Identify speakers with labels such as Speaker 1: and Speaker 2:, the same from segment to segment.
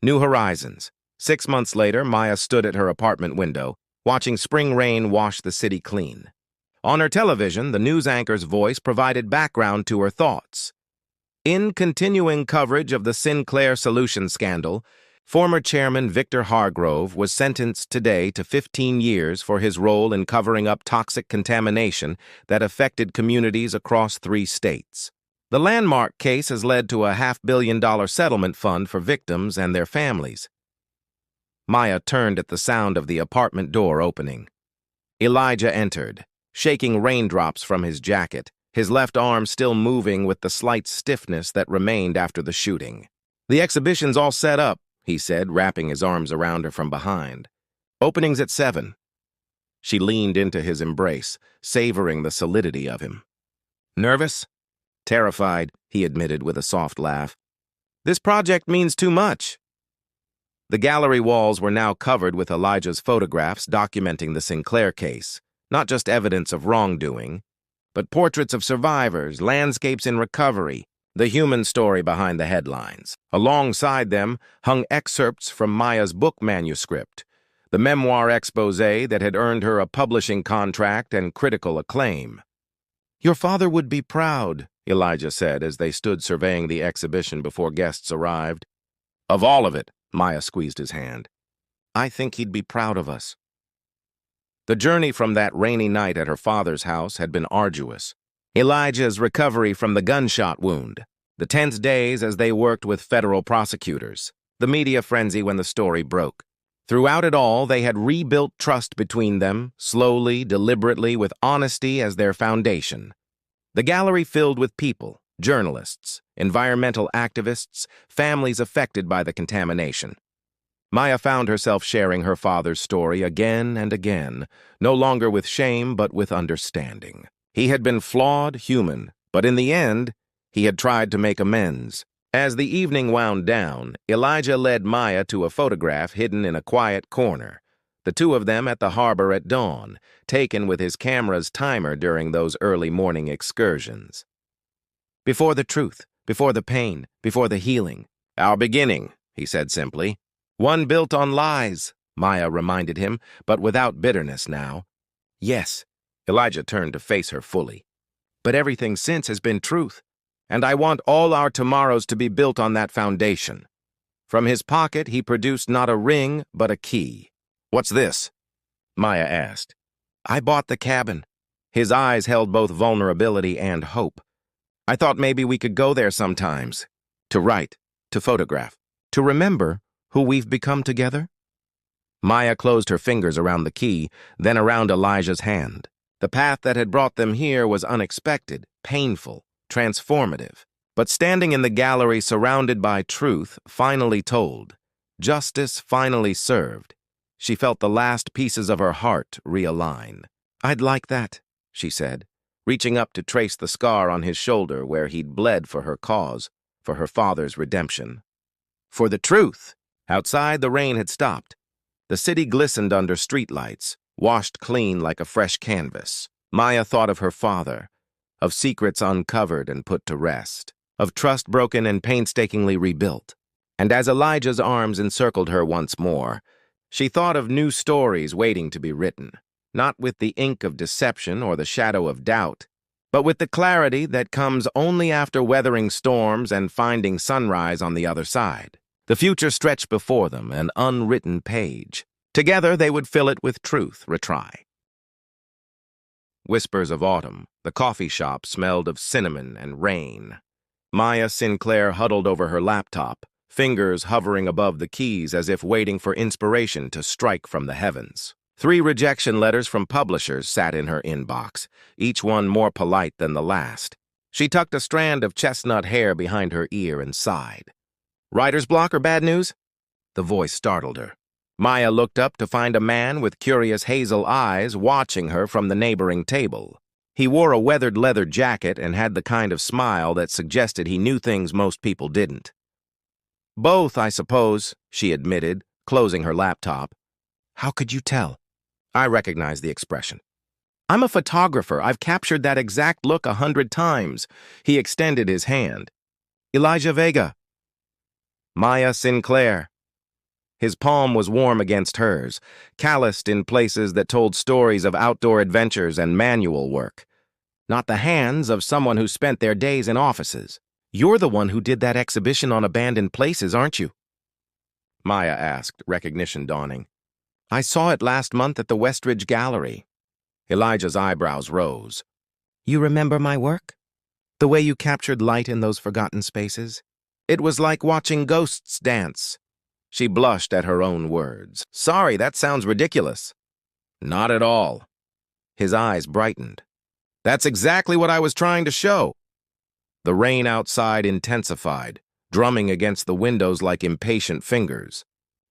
Speaker 1: New horizons. 6 months later, Maya stood at her apartment window, watching spring rain wash the city clean. On her television, the news anchor's voice provided background to her thoughts. In continuing coverage of the Sinclair Solutions scandal, former chairman Victor Hargrove was sentenced today to 15 years for his role in covering up toxic contamination that affected communities across 3 states. The landmark case has led to a $500 million settlement fund for victims and their families. Maya turned at the sound of the apartment door opening. Elijah entered, shaking raindrops from his jacket, his left arm still moving with the slight stiffness that remained after the shooting. "The exhibition's all set up," he said, wrapping his arms around her from behind. "Opening's at 7. She leaned into his embrace, savoring the solidity of him. "Nervous?" "Terrified," he admitted with a soft laugh. "This project means too much." The gallery walls were now covered with Elijah's photographs documenting the Sinclair case, not just evidence of wrongdoing, but portraits of survivors, landscapes in recovery, the human story behind the headlines. Alongside them hung excerpts from Maya's book manuscript, the memoir exposé that had earned her a publishing contract and critical acclaim. "Your father would be proud," Elijah said as they stood surveying the exhibition before guests arrived. "Of all of it," Maya squeezed his hand. "I think he'd be proud of us." The journey from that rainy night at her father's house had been arduous. Elijah's recovery from the gunshot wound, the tense days as they worked with federal prosecutors, the media frenzy when the story broke. Throughout it all, they had rebuilt trust between them, slowly, deliberately, with honesty as their foundation. The gallery filled with people, journalists, environmental activists, families affected by the contamination. Maya found herself sharing her father's story again and again, no longer with shame but with understanding. He had been flawed, human, but in the end, he had tried to make amends. As the evening wound down, Elijah led Maya to a photograph hidden in a quiet corner, the two of them at the harbor at dawn, taken with his camera's timer during those early morning excursions. "Before the truth, before the pain, before the healing. Our beginning," he said simply. "One built on lies," Maya reminded him, but without bitterness now. "Yes," Elijah turned to face her fully. "But everything since has been truth, and I want all our tomorrows to be built on that foundation." From his pocket, he produced not a ring, but a key. "What's this?" Maya asked. "I bought the cabin." His eyes held both vulnerability and hope. "I thought maybe we could go there sometimes. To write, to photograph, to remember who we've become together." Maya closed her fingers around the key, then around Elijah's hand. The path that had brought them here was unexpected, painful, transformative. But standing in the gallery surrounded by truth finally told, justice finally served, she felt the last pieces of her heart realign. "I'd like that," she said, reaching up to trace the scar on his shoulder where he'd bled for her cause, for her father's redemption. For the truth! Outside, the rain had stopped. The city glistened under streetlights, washed clean like a fresh canvas. Maya thought of her father, of secrets uncovered and put to rest, of trust broken and painstakingly rebuilt. And as Elijah's arms encircled her once more, she thought of new stories waiting to be written, not with the ink of deception or the shadow of doubt, but with the clarity that comes only after weathering storms and finding sunrise on the other side. The future stretched before them, an unwritten page. Together they would fill it with truth, retry. Whispers of autumn. The coffee shop smelled of cinnamon and rain. Maya Sinclair huddled over her laptop, fingers hovering above the keys as if waiting for inspiration to strike from the heavens. 3 rejection letters from publishers sat in her inbox, each one more polite than the last. She tucked a strand of chestnut hair behind her ear and sighed. "Writer's block or bad news?" The voice startled her. Maya looked up to find a man with curious hazel eyes watching her from the neighboring table. He wore a weathered leather jacket and had the kind of smile that suggested he knew things most people didn't. "Both, I suppose," she admitted, closing her laptop. "How could you tell?" I recognized the expression. "I'm a photographer. I've captured that exact look 100 times. He extended his hand. "Elijah Vega." "Maya Sinclair." His palm was warm against hers, calloused in places that told stories of outdoor adventures and manual work. Not the hands of someone who spent their days in offices. "You're the one who did that exhibition on abandoned places, aren't you?" Maya asked, recognition dawning. "I saw it last month at the Westridge Gallery." Elijah's eyebrows rose. "You remember my work? The way you captured light in those forgotten spaces? It was like watching ghosts dance." She blushed at her own words. "Sorry, that sounds ridiculous." "Not at all." His eyes brightened. "That's exactly what I was trying to show." The rain outside intensified, drumming against the windows like impatient fingers.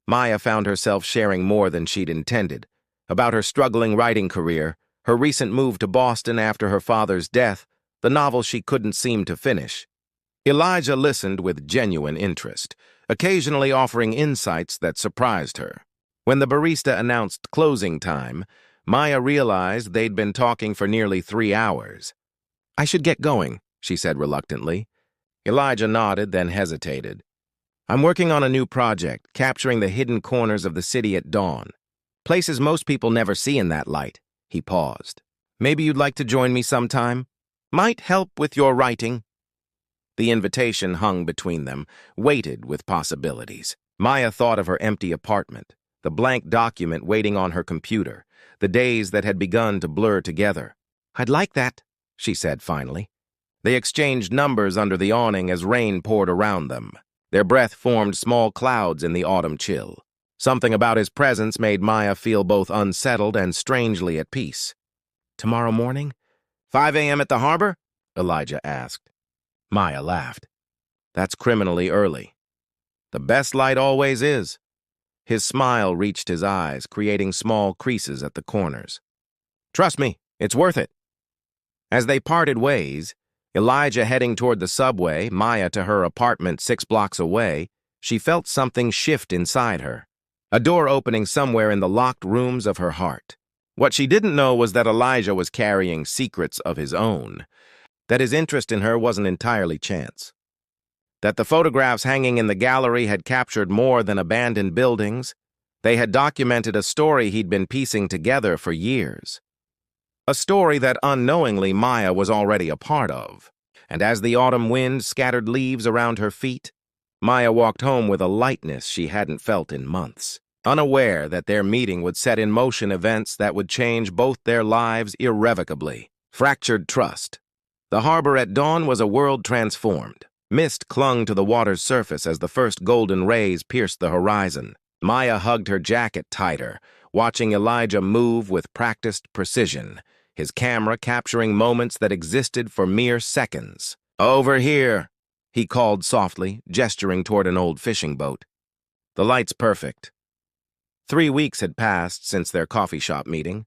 Speaker 1: Maya found herself sharing more than she'd intended, about her struggling writing career, her recent move to Boston after her father's death, the novel she couldn't seem to finish. Elijah listened with genuine interest, occasionally offering insights that surprised her. When the barista announced closing time, Maya realized they'd been talking for nearly 3 hours. "I should get going," she said reluctantly. Elijah nodded, then hesitated. "I'm working on a new project, capturing the hidden corners of the city at dawn. Places most people never see in that light." He paused. "Maybe you'd like to join me sometime? Might help with your writing." The invitation hung between them, weighted with possibilities. Maya thought of her empty apartment, the blank document waiting on her computer, the days that had begun to blur together. "I'd like that," she said finally. They exchanged numbers under the awning as rain poured around them. Their breath formed small clouds in the autumn chill. Something about his presence made Maya feel both unsettled and strangely at peace. "Tomorrow morning? 5 a.m. at the harbor?" Elijah asked. Maya laughed. "That's criminally early." "The best light always is." His smile reached his eyes, creating small creases at the corners. "Trust me, it's worth it." As they parted ways, Elijah heading toward the subway, Maya to her apartment 6 blocks away, she felt something shift inside her. A door opening somewhere in the locked rooms of her heart. What she didn't know was that Elijah was carrying secrets of his own, that his interest in her wasn't entirely chance, that the photographs hanging in the gallery had captured more than abandoned buildings. They had documented a story he'd been piecing together for years. A story that unknowingly Maya was already a part of. And as the autumn wind scattered leaves around her feet, Maya walked home with a lightness she hadn't felt in months, unaware that their meeting would set in motion events that would change both their lives irrevocably. Fractured trust. The harbor at dawn was a world transformed. Mist clung to the water's surface as the first golden rays pierced the horizon. Maya hugged her jacket tighter, watching Elijah move with practiced precision, his camera capturing moments that existed for mere seconds. "Over here," he called softly, gesturing toward an old fishing boat. "The light's perfect." 3 weeks had passed since their coffee shop meeting.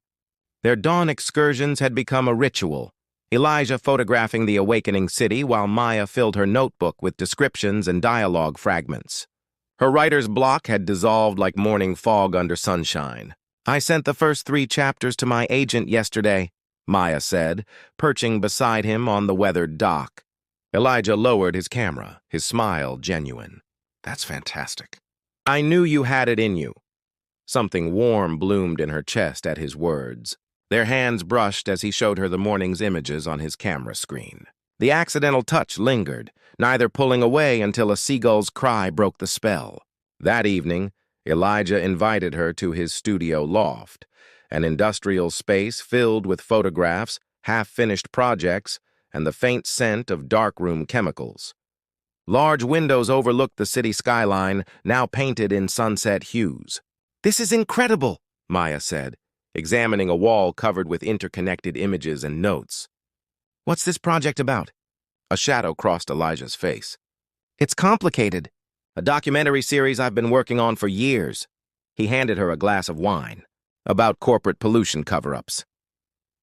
Speaker 1: Their dawn excursions had become a ritual, Elijah photographing the awakening city while Maya filled her notebook with descriptions and dialogue fragments. Her writer's block had dissolved like morning fog under sunshine. "I sent the first 3 chapters to my agent yesterday," Maya said, perching beside him on the weathered dock. Elijah lowered his camera, his smile genuine. "That's fantastic. I knew you had it in you." Something warm bloomed in her chest at his words. Their hands brushed as he showed her the morning's images on his camera screen. The accidental touch lingered, neither pulling away until a seagull's cry broke the spell. That evening, Elijah invited her to his studio loft, an industrial space filled with photographs, half-finished projects, and the faint scent of darkroom chemicals. Large windows overlooked the city skyline, now painted in sunset hues. "This is incredible," Maya said, examining a wall covered with interconnected images and notes. "What's this project about?" A shadow crossed Elijah's face. "It's complicated. A documentary series I've been working on for years." He handed her a glass of wine. "About corporate pollution cover-ups."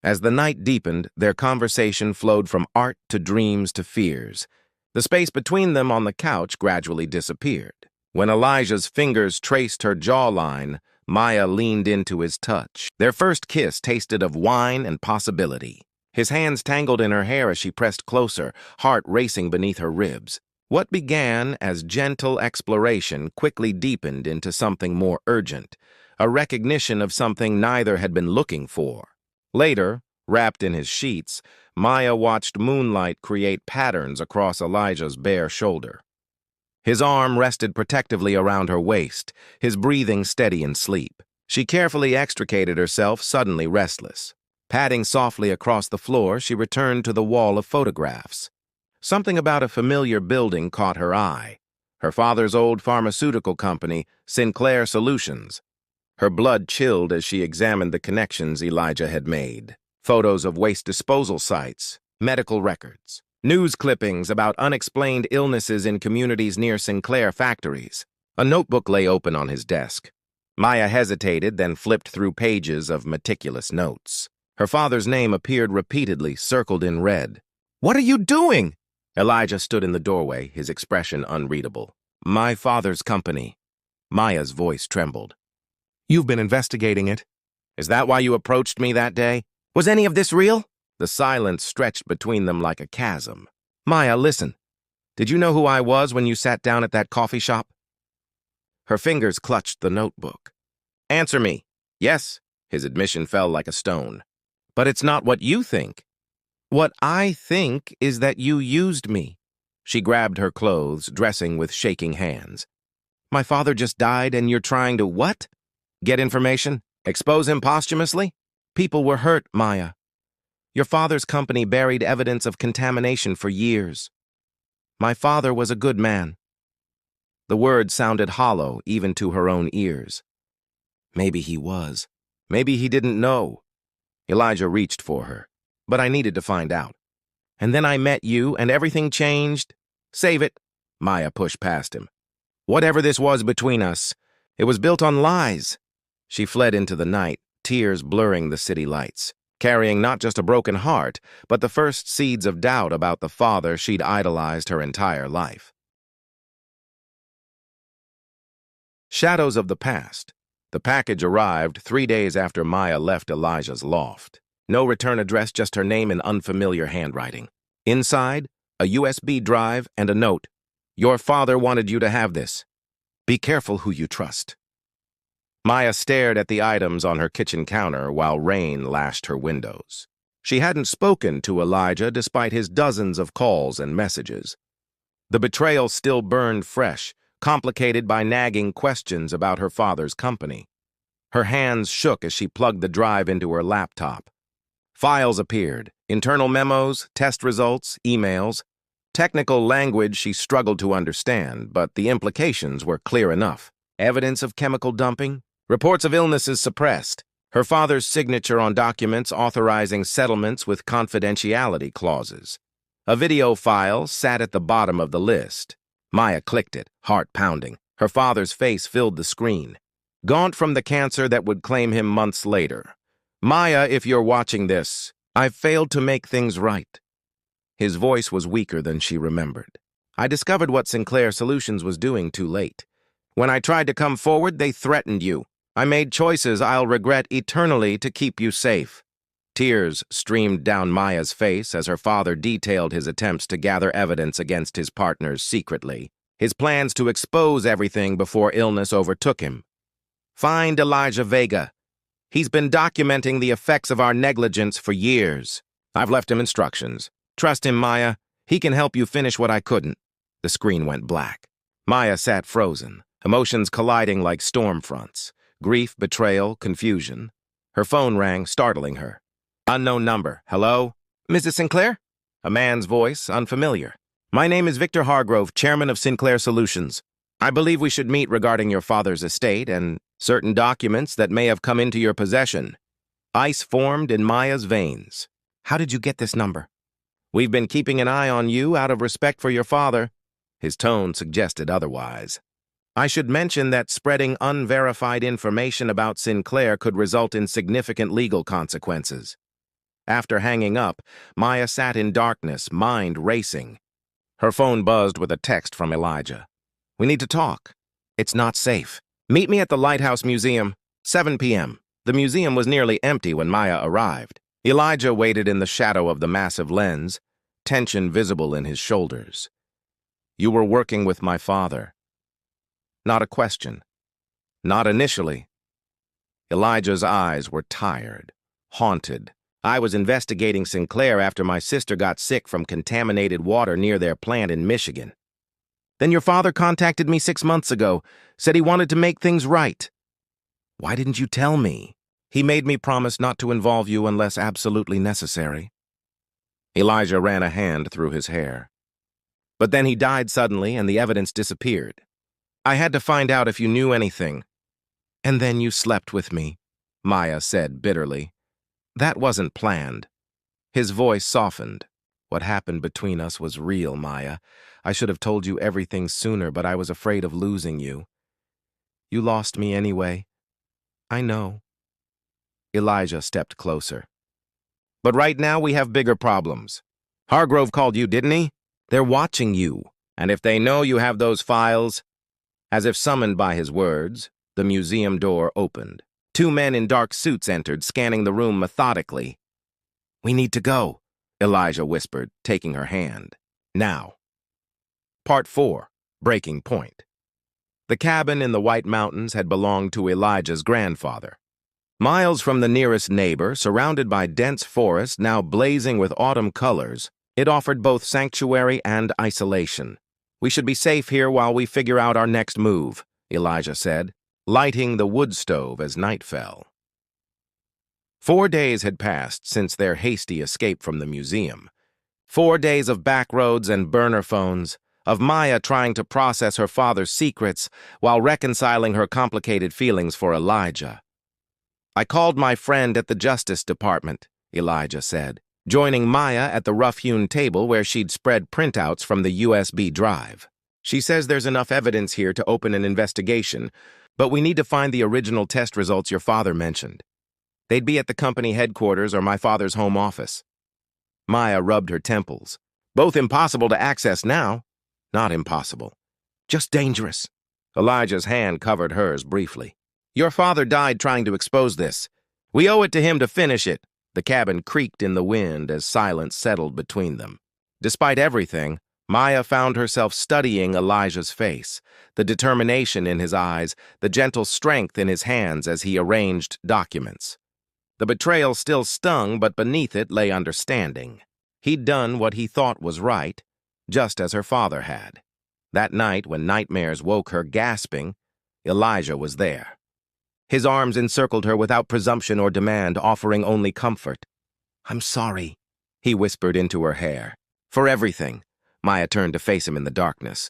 Speaker 1: As the night deepened, their conversation flowed from art to dreams to fears. The space between them on the couch gradually disappeared. When Elijah's fingers traced her jawline, Maya leaned into his touch. Their first kiss tasted of wine and possibility. His hands tangled in her hair as she pressed closer, heart racing beneath her ribs. What began as gentle exploration quickly deepened into something more urgent, a recognition of something neither had been looking for. Later, wrapped in his sheets, Maya watched moonlight create patterns across Elijah's bare shoulder. His arm rested protectively around her waist, his breathing steady in sleep. She carefully extricated herself, suddenly restless. Padding softly across the floor, she returned to the wall of photographs. Something about a familiar building caught her eye. Her father's old pharmaceutical company, Sinclair Solutions. Her blood chilled as she examined the connections Elijah had made. Photos of waste disposal sites, medical records, news clippings about unexplained illnesses in communities near Sinclair factories. A notebook lay open on his desk. Maya hesitated, then flipped through pages of meticulous notes. Her father's name appeared repeatedly, circled in red. "What are you doing?" Elijah stood in the doorway, his expression unreadable. "My father's company." Maya's voice trembled. "You've been investigating it. Is that why you approached me that day? Was any of this real?" The silence stretched between them like a chasm. "Maya, listen. Did you know who I was when you sat down at that coffee shop?" Her fingers clutched the notebook. "Answer me." "Yes." His admission fell like a stone. "But it's not what you think." "What I think is that you used me." She grabbed her clothes, dressing with shaking hands. "My father just died and you're trying to what? Get information? Expose him posthumously? People were hurt, Maya. Your father's company buried evidence of contamination for years. My father was a good man." The words sounded hollow, even to her own ears. Maybe he was. Maybe he didn't know. Elijah reached for her. "But I needed to find out. And then I met you, and everything changed." "Save it." Maya pushed past him. "Whatever this was between us, it was built on lies." She fled into the night, tears blurring the city lights, carrying not just a broken heart, but the first seeds of doubt about the father she'd idolized her entire life. Shadows of the past. The package arrived 3 days after Maya left Elijah's loft. No return address, just her name in unfamiliar handwriting. Inside, a USB drive and a note. "Your father wanted you to have this. Be careful who you trust." Maya stared at the items on her kitchen counter while rain lashed her windows. She hadn't spoken to Elijah despite his dozens of calls and messages. The betrayal still burned fresh, complicated by nagging questions about her father's company. Her hands shook as she plugged the drive into her laptop. Files appeared, internal memos, test results, emails. Technical language she struggled to understand, but the implications were clear enough. Evidence of chemical dumping, reports of illnesses suppressed, her father's signature on documents authorizing settlements with confidentiality clauses. A video file sat at the bottom of the list. Maya clicked it, heart pounding. Her father's face filled the screen. Gaunt from the cancer that would claim him months later. "Maya, if you're watching this, I've failed to make things right." His voice was weaker than she remembered. "I discovered what Sinclair Solutions was doing too late. When I tried to come forward, they threatened you. I made choices I'll regret eternally to keep you safe." Tears streamed down Maya's face as her father detailed his attempts to gather evidence against his partners secretly, his plans to expose everything before illness overtook him. "Find Elijah Vega. He's been documenting the effects of our negligence for years. I've left him instructions. Trust him, Maya. He can help you finish what I couldn't." The screen went black. Maya sat frozen, emotions colliding like storm fronts. Grief, betrayal, confusion. Her phone rang, startling her. Unknown number. "Hello? Mrs. Sinclair?" A man's voice, unfamiliar. "My name is Victor Hargrove, chairman of Sinclair Solutions. I believe we should meet regarding your father's estate and certain documents that may have come into your possession." Ice formed in Maya's veins. "How did you get this number?" "We've been keeping an eye on you out of respect for your father." His tone suggested otherwise. "I should mention that spreading unverified information about Sinclair could result in significant legal consequences." After hanging up, Maya sat in darkness, mind racing. Her phone buzzed with a text from Elijah. "We need to talk. It's not safe. Meet me at the Lighthouse Museum, 7 p.m. The museum was nearly empty when Maya arrived. Elijah waited in the shadow of the massive lens, tension visible in his shoulders. You were working with my father. Not a question. Not initially. Elijah's eyes were tired, haunted. I was investigating Sinclair after my sister got sick from contaminated water near their plant in Michigan. Then your father contacted me 6 months ago, said he wanted to make things right. Why didn't you tell me? He made me promise not to involve you unless absolutely necessary. Elijah ran a hand through his hair. But then he died suddenly and the evidence disappeared. I had to find out if you knew anything. And then you slept with me, Maya said bitterly. That wasn't planned. His voice softened. What happened between us was real, Maya. I should have told you everything sooner, but I was afraid of losing you. You lost me anyway. I know. Elijah stepped closer. But right now we have bigger problems. Hargrove called you, didn't he? They're watching you, and if they know you have those files... As if summoned by his words, the museum door opened. 2 men in dark suits entered, scanning the room methodically. We need to go, Elijah whispered, taking her hand. Now. Part 4. Breaking Point. The cabin in the White Mountains had belonged to Elijah's grandfather. Miles from the nearest neighbor, surrounded by dense forest now blazing with autumn colors, it offered both sanctuary and isolation. We should be safe here while we figure out our next move, Elijah said, lighting the wood stove as night fell. 4 days had passed since their hasty escape from the museum. 4 days of back roads and burner phones, of Maya trying to process her father's secrets while reconciling her complicated feelings for Elijah. I called my friend at the Justice Department, Elijah said, joining Maya at the rough-hewn table where she'd spread printouts from the USB drive. She says there's enough evidence here to open an investigation, but we need to find the original test results your father mentioned. They'd be at the company headquarters or my father's home office. Maya rubbed her temples. Both impossible to access now. Not impossible. Just dangerous. Elijah's hand covered hers briefly. Your father died trying to expose this. We owe it to him to finish it. The cabin creaked in the wind as silence settled between them. Despite everything, Maya found herself studying Elijah's face, the determination in his eyes, the gentle strength in his hands as he arranged documents. The betrayal still stung, but beneath it lay understanding. He'd done what he thought was right, just as her father had. That night, when nightmares woke her gasping, Elijah was there. His arms encircled her without presumption or demand, offering only comfort. I'm sorry, he whispered into her hair. For everything. Maya turned to face him in the darkness.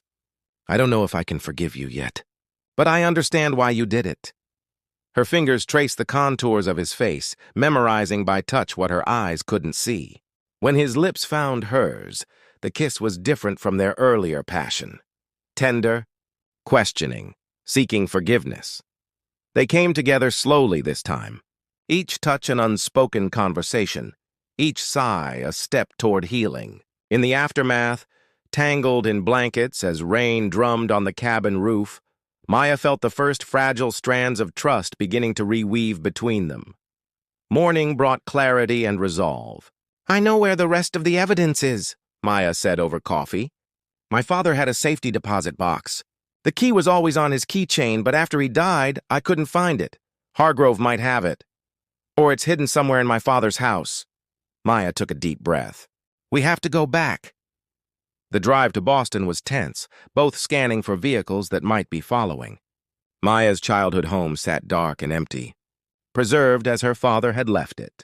Speaker 1: I don't know if I can forgive you yet, but I understand why you did it. Her fingers traced the contours of his face, memorizing by touch what her eyes couldn't see. When his lips found hers, the kiss was different from their earlier passion. Tender, questioning, seeking forgiveness. They came together slowly this time, each touch an unspoken conversation, each sigh a step toward healing. In the aftermath, tangled in blankets as rain drummed on the cabin roof, Maya felt the first fragile strands of trust beginning to reweave between them. Morning brought clarity and resolve. I know where the rest of the evidence is, Maya said over coffee. My father had a safety deposit box. The key was always on his keychain, but after he died, I couldn't find it. Hargrove might have it. Or it's hidden somewhere in my father's house. Maya took a deep breath. We have to go back. The drive to Boston was tense, both scanning for vehicles that might be following. Maya's childhood home sat dark and empty, preserved as her father had left it.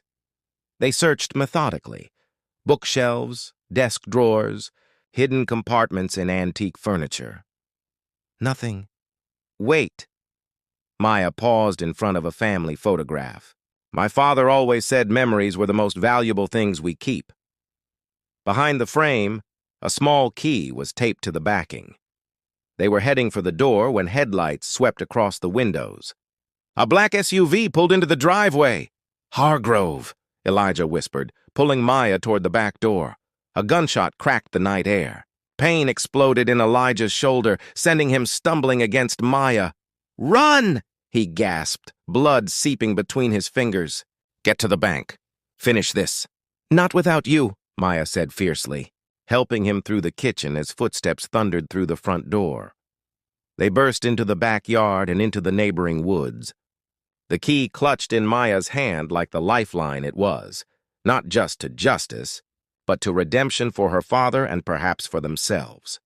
Speaker 1: They searched methodically. Bookshelves, desk drawers, hidden compartments in antique furniture. Nothing. Wait. Maya paused in front of a family photograph. My father always said memories were the most valuable things we keep. Behind the frame, a small key was taped to the backing. They were heading for the door when headlights swept across the windows. A black SUV pulled into the driveway. Hargrove, Elijah whispered, pulling Maya toward the back door. A gunshot cracked the night air. Pain exploded in Elijah's shoulder, sending him stumbling against Maya. Run! He gasped, blood seeping between his fingers. Get to the bank. Finish this. Not without you, Maya said fiercely. helping him through the kitchen as footsteps thundered through the front door. They burst into the backyard and into the neighboring woods. The key clutched in Maya's hand like the lifeline it was, not just to justice, but to redemption for her father and perhaps for themselves.